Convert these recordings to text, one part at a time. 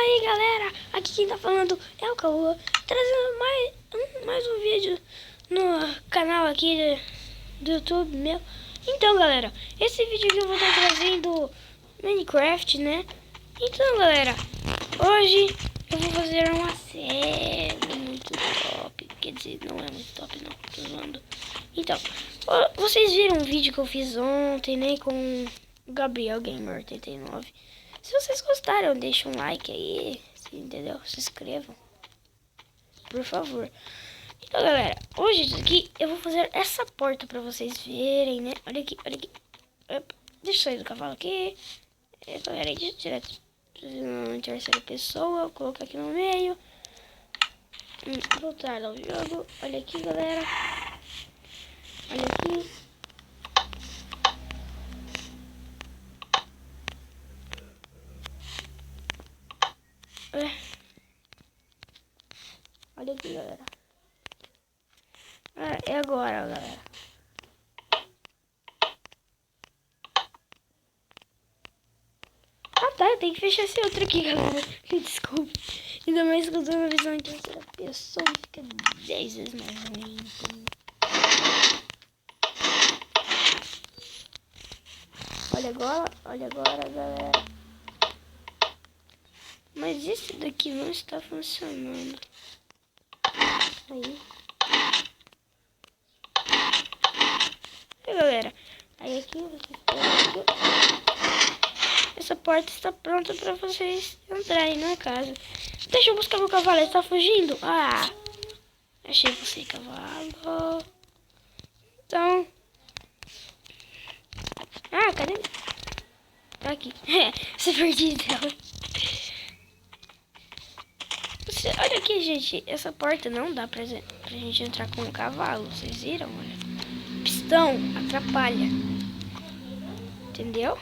aí galera, aqui quem tá falando é o Cauã, trazendo mais um vídeo no canal aqui do YouTube meu. Então galera, esse vídeo aqui eu vou estar trazendo Minecraft, né? Então galera, hoje eu vou fazer uma série muito top. Quer dizer, não é muito top não, tô zoando. Então, vocês viram um vídeo que eu fiz ontem, né, com o Gabriel Gamer 89. Se vocês gostaram, deixa um like aí, entendeu? Se inscrevam, por favor. Então, galera, hoje aqui eu vou fazer essa porta pra vocês verem, né? Olha aqui, olha aqui. Opa, deixa eu sair do cavalo aqui. Galera, direto em terceira pessoa, vou colocar aqui no meio. Voltar ao jogo. Olha aqui, galera. Olha aqui. Olha aqui, galera. É agora, galera. Ah, tá. Eu tenho que fechar esse outro aqui, galera. Desculpa. Ainda mais que eu tô na visão em terceira pessoa. Fica 10 vezes mais ruim. Olha agora, galera. Mas esse daqui não está funcionando. Aí, galera. Aí aqui, essa porta está pronta para vocês entrarem na casa. Deixa eu buscar meu cavalo, ele está fugindo. Ah, achei você, cavalo. Então, cadê? Tá aqui. Você perdido. Olha aqui, gente. Essa porta não dá pra gente entrar com um cavalo. Vocês viram? Olha. Pistão atrapalha. Entendeu?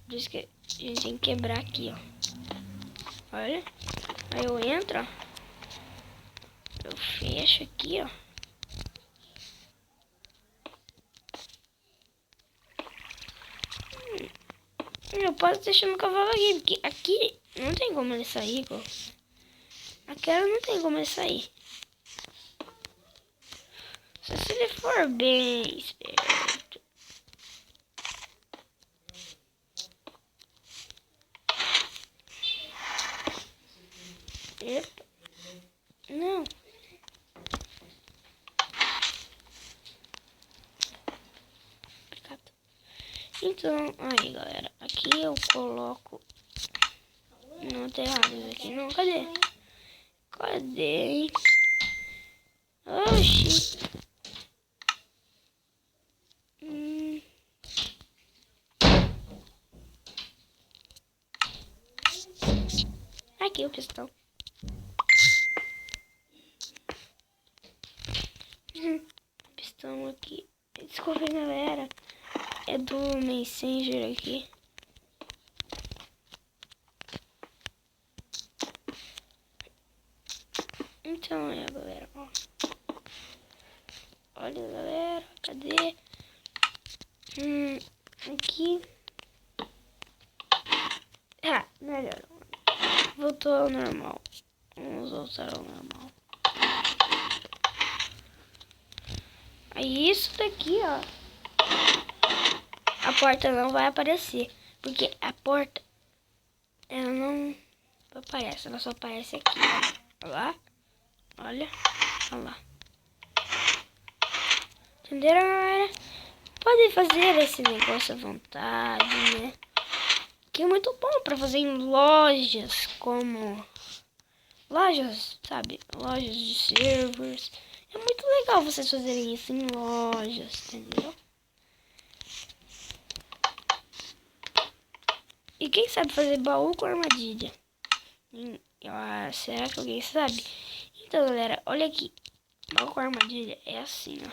Por isso que a gente tem que quebrar aqui, ó. Olha. Aí eu entro, ó. Eu fecho aqui, ó. Eu posso deixar meu cavalo aqui, porque aqui não tem como ele sair, ó. Aquela não tem como ele sair. Só se ele for bem esperto. Epa. Não. Então, aí galera, aqui eu coloco. Não tem nada aqui não, cadê? Cadê? Oxi. Aqui o pistão. Pistão aqui. Desculpa, galera. É do Messenger aqui. Então, galera, ó. Olha, galera, cadê? Aqui. Melhor. Voltou ao normal. Vamos voltar ao normal. Aí isso daqui, ó. A porta não vai aparecer. Porque a porta, ela não aparece. Ela só aparece aqui, ó. Olha lá. Olha lá. Entenderam, galera? Podem fazer esse negócio à vontade, né? Que é muito bom pra fazer em lojas, como lojas, sabe? Lojas de servers. É muito legal vocês fazerem isso em lojas, entendeu? E quem sabe fazer baú com armadilha? Será que alguém sabe? Então, galera, olha aqui. Baú com armadilha é assim, ó.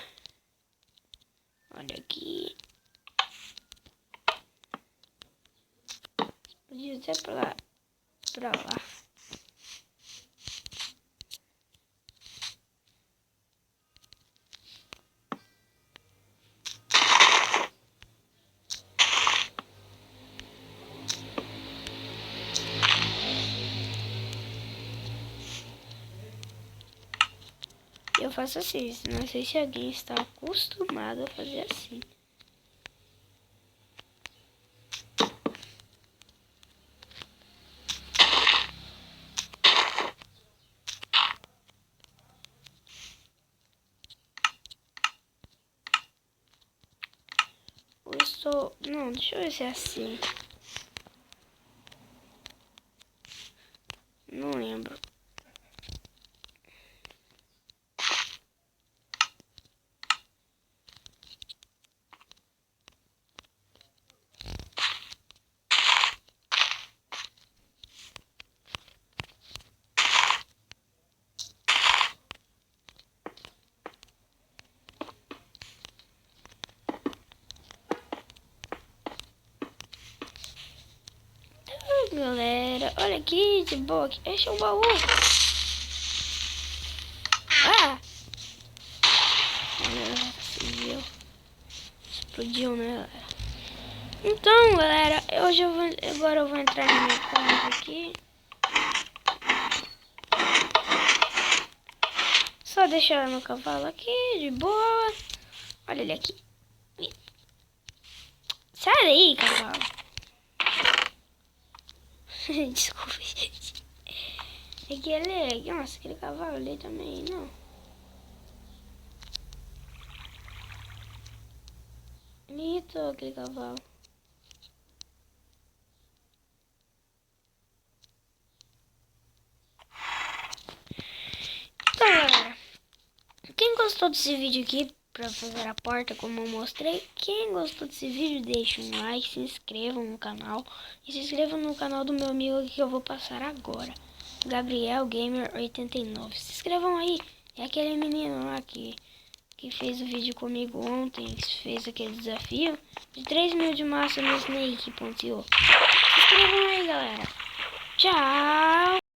Olha aqui. Podia até pra lá. faço assim. Não sei se alguém está acostumado a fazer assim. Eu estou... Não, deixa eu ver se é assim. Não lembro. Galera, olha aqui, de boa aqui. Deixa o baú. Ah! Galera, explodiu, né, galera? Então, galera, agora eu vou entrar na minha casa aqui. Só deixar meu cavalo aqui, de boa. Olha ele aqui. Sai daí, cavalo. Desculpa, gente. Aquele... Nossa, aquele cavalo ali também, não. Me irritou aquele cavalo. Então, galera, quem gostou desse vídeo aqui, pra fazer a porta como eu mostrei, quem gostou desse vídeo, deixa um like, se inscreva no canal. E se inscreva no canal do meu amigo que eu vou passar agora, Gabriel Gamer 89. Se inscrevam aí, é aquele menino lá que fez o vídeo comigo ontem, que fez aquele desafio de 3.000 de massa no Snake.io. Se inscrevam aí, galera. Tchau!